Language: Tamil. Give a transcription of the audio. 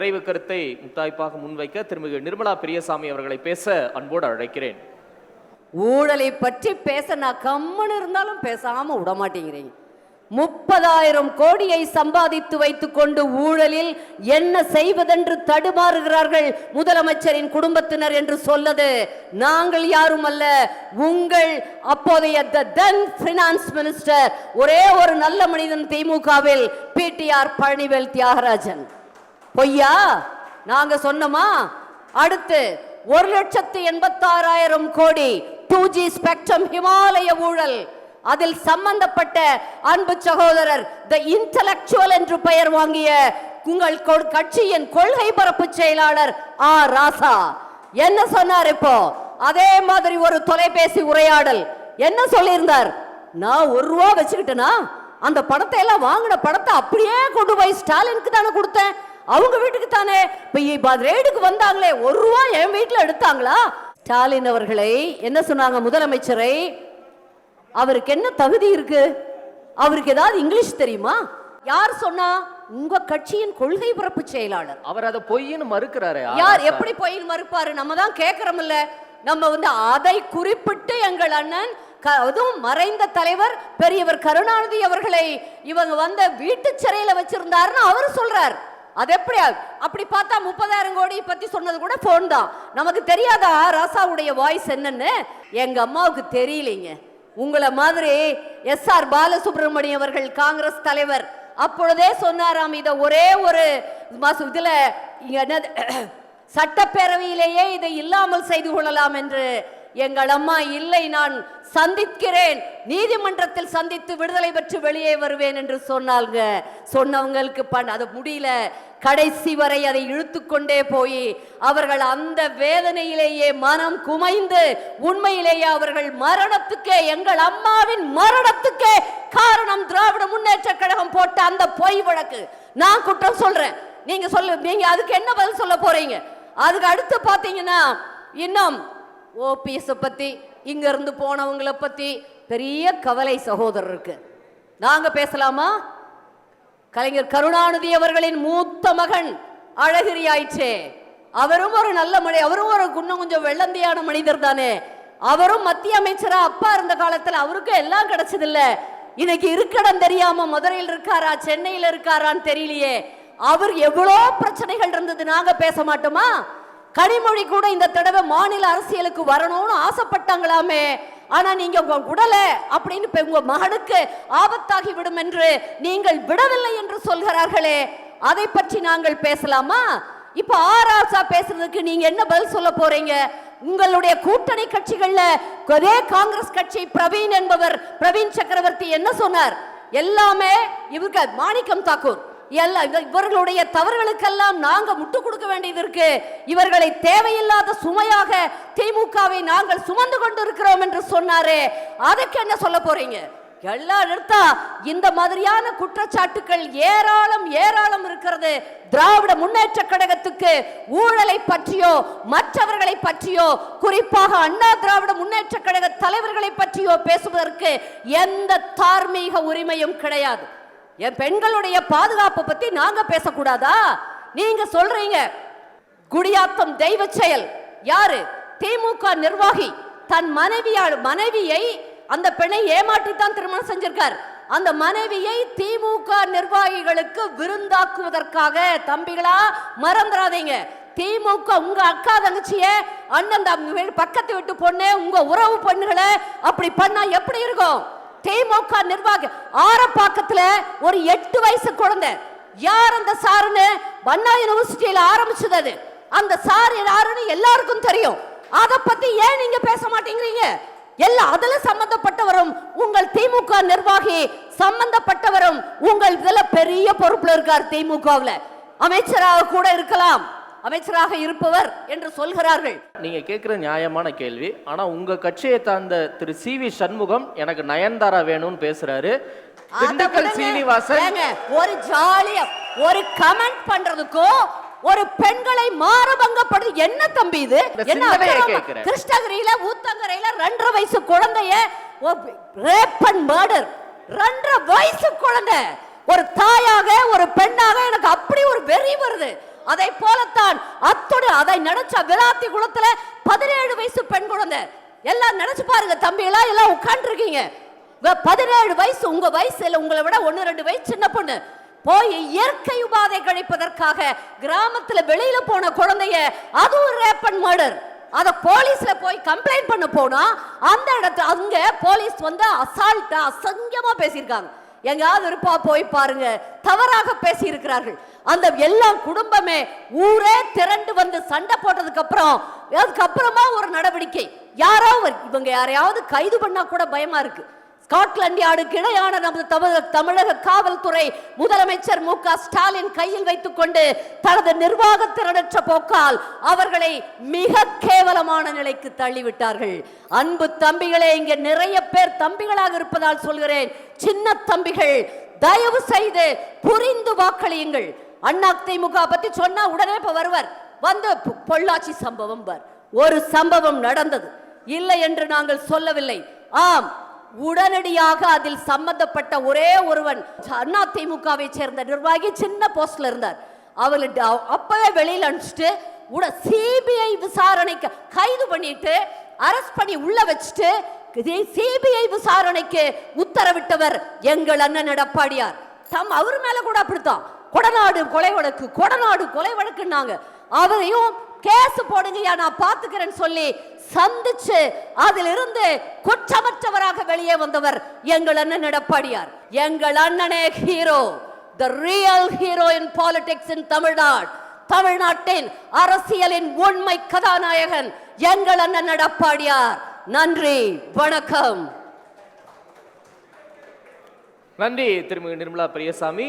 நிறைவு கருத்தை முத்தாய்ப்பாக முன்வைக்க திருமிகு நிர்மலா பெரியசாமி அவர்களை பேச அன்போடு அழைக்கிறேன். ஊழலை பற்றி பேச நான் கம்மன் இருந்தாலும் பேசாம விட மாட்டேங்கிறீங்க. 30,000 கோடியை சம்பாதித்து வைத்துக் கொண்டு ஊழலில் என்ன செய்வதென்று தடுமாறுகிறார்கள் முதலமைச்சரின் குடும்பத்தினர் என்று சொல்லது நாங்கள் யாரும் அல்ல, உங்கள் அப்போதைய தென் பினான்ஸ் மினிஸ்டர், ஒரே ஒரு நல்ல மனிதன் திமுகவில், பிடிஆர் பழனிவேல் தியாகராஜன். பொய்யா நாங்க சொன்னோமா? அடுத்து 1,86,000 கோடி 2G ஸ்பெக்ட்ரம் ஹிமாலய ஊழல், அதில் சம்பந்தப்பட்ட அன்பு சகோதரர் தி இன்டலெக்சுவல் என்று பெயர் வாங்கிய உங்கள் கட்சியின் கொள்கை பரப்பு செயலாளர் ராசா என்ன சொன்னார்? இப்போ அதே மாதிரி ஒரு தொலைபேசி உரையாடல் என்ன சொல்லியிருந்தார்? நான் 1 ரூபா வச்சுக்கிட்டேனா அந்த படத்தை எல்லாம் வாங்கின படத்தை அப்படியே கொண்டு போய் ஸ்டாலினுக்கு தானே கொடுத்தேன், அவங்க வீட்டுக்கு தானே. இப்ப ரேடுக்கு வந்தாங்களே 1 ரூபா என் வீட்டுல எடுத்தாங்களா? ஸ்டாலின் அவர்களை என்ன சொன்னாங்க முதலமைச்சரை? அவருக்கு என்ன தகுதி இருக்கு? அவருக்கு ஏதாவது இங்கிலீஷ் தெரியுமா? யார் சொன்னா? உங்க கட்சியின் கொள்கை பரப்பு செயலாளர். அவர் அதை பொய்ன்னு மறுக்கிறாரு. யார் எப்படி பொய்ன்னு மறுப்பாரு? நம்ம தான் கேட்கிறோம் இல்ல. நம்ம அதை குறிப்பிட்டு எங்கள் அண்ணன், அதுவும் மறைந்த தலைவர் பெரியவர் கருணாநிதி அவர்களை இவங்க வீட்டு சிறையில வச்சிருந்தாருன்னு அவர் சொல்றார். அது எப்படி? அப்படி பார்த்தா 30,000 கோடி பத்தி சொன்னது கூட போன் தான். நமக்கு தெரியாதா ராசாவுடைய வாய்ஸ் என்னன்னு? எங்க அம்மாவுக்கு தெரியலீங்க. உங்களை மாதிரி SR பாலசுப்ரமணியம் அவர்கள் காங்கிரஸ் தலைவர் அப்பொழுதே சொன்னாராம், இதை ஒரே ஒரு இதுல சட்டப்பேரவையிலேயே இதை இல்லாமல் செய்து கொள்ளலாம் என்று. எங்கள் அம்மா இல்லை, நான் சந்திக்கிறேன், நீதிமன்றத்தில் சந்தித்து விடுதலை பெற்று வெளியே வருவேன் என்று சொன்னாங்க. சொன்னவங்களுக்கு அது முடியல, கடைசி வரை அதை இழுத்துக்கொண்டே போய் அவர்கள் அந்த வேதனையிலேயே மனம் குமைந்து உண்மையிலேயே அவர்கள் மரணத்துக்கே, எங்கள் அம்மாவின் மரணத்துக்கே காரணம் திராவிட முன்னேற்ற கழகம் போட்ட அந்த பொய் வழக்கு. நான் குற்றம் சொல்றேன், நீங்க அதுக்கு என்ன பதில் சொல்ல போறீங்க? அதுக்கு அடுத்து பாத்தீங்கன்னா இன்னும் ஓபிஎஸ் பத்தி, இங்க இருந்து போனவங்களை பத்தி பெரிய கவலை சகோதரருக்கு. நாங்க பேசலாமா? கலைஞர் கருணாநிதி அவர்களின் மூத்த மகன் அழகிரி ஆயிற்றே, அவரும் ஒரு நல்ல மனிதர், அவரும் ஒரு கொஞ்சம் வெள்ளந்தியான மனிதர் தானே. அவரும் மத்திய அமைச்சரா அப்பா இருந்த காலத்துல அவருக்கு எல்லாம் கிடைச்சது இல்ல. இன்னைக்கு இருக்கடம் தெரியாம மதுரையில் இருக்காரா சென்னையில் இருக்காரான்னு தெரியலையே. அவர் எவ்வளோ பிரச்சனைகள் இருந்தது, நாங்க பேச மாட்டோமா? கனிமொழி கூட இந்த தடவை மாநில அரசியலுக்கு வரணும்னு ஆசைப்பட்டாங்களாமே, ஆனா நீங்க உங்க உடல அப்படின்னு உங்க மகனுக்கு ஆபத்தாகி விடும் என்று நீங்கள் விடவில்லை என்று சொல்கிறார்களே, அதை பற்றி நாங்கள் பேசலாமா? இப்ப ராசா பேசுறதுக்கு நீங்க என்ன பதில் சொல்ல போறீங்க? உங்களுடைய கூட்டணி கட்சிகள்ல ஒரே காங்கிரஸ் கட்சி பிரவீன் சக்கரவர்த்தி என்ன சொன்னார்? எல்லாமே இவங்க மாணிக்கம் தாக்கூர் இவர்களுடைய தவறுகளுக்கெல்லாம் நாங்க முட்டு கொடுக்க வேண்டியது இருக்கு, இவர்களை தேவையில்லாத சுமையாக திமுகவை நாங்கள் சுமந்து கொண்டு இருக்கிறோம் என்று சொன்னாரே, அதுக்கு என்ன சொல்ல போறீங்க? எல்லாம் எடுத்தா இந்த மாதிரியான குற்றச்சாட்டுகள் ஏராளம் இருக்கிறது. திராவிட முன்னேற்ற கழகத்துக்கு ஊழலை பற்றியோ மற்றவர்களை பற்றியோ, குறிப்பாக அண்ணா திராவிட முன்னேற்ற கழக தலைவர்களை பற்றியோ பேசுவதற்கு எந்த தார்மீக உரிமையும் கிடையாது. என் பெண்களுடைய பாதுகாப்பு பத்தி நாங்க பேசக்கூடாதா? நீங்க சொல்றீங்க குடியாத்தம் தெய்வ செயல். யாரு? திமுக நிர்வாகி தன் மனைவியை, அந்த பெண்ணை ஏமாற்றித்தான் திருமணம் செஞ்சிருக்கார். அந்த மனைவியை திமுக நிர்வாகிகளுக்கு விருந்தாக்குவதற்காக, தம்பிகளா மறந்துடாதீங்க, திமுக உங்க அக்கா தங்கச்சிய, அண்ணன் பக்கத்து வீட்டு பொண்ணு, உங்க உறவு பொண்ணுகளை அப்படி பண்ணா எப்படி இருக்கும்? திமுக நிர்வாகி ஆரப்பாக்கத்துல ஒரு 8 வயசு குழந்தை, யார் அந்த சாருன்னு அண்ணா யூனிவர்சிட்டியில ஆரம்பிச்சது. அந்த சார் யாருன்னு எல்லாருக்கும் தெரியும். அத பத்தி ஏன் நீங்க பேச மாட்டேங்கிறீங்க? எல்லாம் அதுல சம்பந்தப்பட்டவரும் உங்கள் திமுக நிர்வாகி, சம்பந்தப்பட்டவரும் உங்கள் இதுல பெரிய பொறுப்புல இருக்கார். திமுகவுல அமைச்சராக கூட இருக்கலாம், அமைச்சராக இருப்பவர் என்று சொல்கிறார்கள். நீங்க கேட்கிற நியாயமான கேள்வி. ஆனா உங்க கட்சியை சார்ந்த திரு CV சண்முகம் எனக்கு நயன்தாரா வேணும்னு பேசுறாரு. சீனிவாசன் ஒரு ஜாலியா ஒரு கமெண்ட் பண்றதுக்கும் ஒரு பெண்களை மாரபங்கப்படுது என்ன தம்பி இது? என்ன கிருஷ்ணகிரியில ஊத்தங்கரையில 2.5 வயசு குழந்தைய ரேப் அண்ட் மர்டர், 2.5 வயசு குழந்தை, ஒரு தாயாக ஒரு பெண்ணாக எனக்கு அப்படி ஒரு வெறி வருது. அதை போலத்தான் அதை நினைச்ச விளாத்தி குளத்துல 17 வயசு பெண் குழந்தை. எல்லாம் நினைச்சு பாருங்க தம்பிகளா, எல்லாம் உட்கார்ந்து இருக்கீங்க. 17 வயசு, உங்க வயசு இல்ல, உங்களை விட 1-2 வயசு சின்ன பொண்ணு போய் இயற்கை உபாதை கழிப்பதற்காக கிராமத்துல வெளியில போன குழந்தைய அது ஒரு ரேப் அண்ட் மர்டர். அத போலீஸ்ல போய் கம்ப்ளைண்ட் பண்ண போனா அந்த இடத்துல அங்க போலீஸ் வந்து அசால்ட்டா அசங்கியமா பேசியிருக்காங்க. எங்காவது இருப்பா போய் பாருங்க, தவறாக பேசி இருக்கிறார்கள். அந்த எல்லா குடும்பமே ஊரே திரண்டு வந்து சண்டை போட்டதுக்கு அதுக்கப்புறமா ஒரு நடவடிக்கை. இவங்க யாரையாவது கைது பண்ணா கூட பயமா இருக்கு. ஸ்காட்லாந்து யார்டுக்கு இணையான நமது தமிழக காவல்துறை முதலமைச்சர் மு.க. ஸ்டாலின் கையில் வைத்துக் கொண்டு தனது நிர்வாக திறனற்ற போக்கால் அவர்களை மிக கேவலமான நிலைக்கு தள்ளிவிட்டார்கள். அன்பு தம்பிகளே, இங்க நிறைய பேர் தம்பிகளாக இருப்பதால் சொல்கிறேன், சின்ன தம்பிகள் தயவு செய்து புரிந்து வாக்களியுங்கள். அதிமுக பத்தி சொன்னா உடனே இப்ப வருவர் வந்து பொள்ளாச்சி சம்பவம் ஒரு சம்பவம் நடந்தது இல்லை என்று நாங்கள் சொல்லவில்லை. ஆம், உடனடியாக அதில் சம்பந்தப்பட்ட ஒரே ஒருவன் அதிமுகவை சேர்ந்த நிர்வாகி, சின்ன போஸ்ட்ல இருந்தார். அவர்கிட்ட அப்பவே வெளியில அனுப்பிச்சிட்டு சிபிஐ விசாரணைக்கு கைது பண்ணிட்டு அரெஸ்ட் பண்ணி உள்ள வச்சுட்டு சிபிஐ விசாரணைக்கு உத்தரவிட்டவர் எங்கள் அண்ணன் எடப்பாடியார். அவர் மேல கூட அப்படித்தான் கொடநாடு கொலை வழக்குன்னாங்க. அவரையும் கேஸ் போடுங்க நான் பாத்துக்கிறேன்னு சொல்லி சந்திச்சு அதிலிருந்து குற்றமற்றவராக வெளியே வந்தவர் எங்கள் அண்ணன் எடப்பாடியார். எங்கள் அண்ணனே hero, the real hero in politics in Tamil Nadu. தமிழ்நாட்டின் அரசியலின் உண்மை கதாநாயகன் எங்கள் அண்ணன் எடப்பாடியார். நன்றி, வணக்கம். நன்றி திருமதி நிர்மலா பெரியசாமி.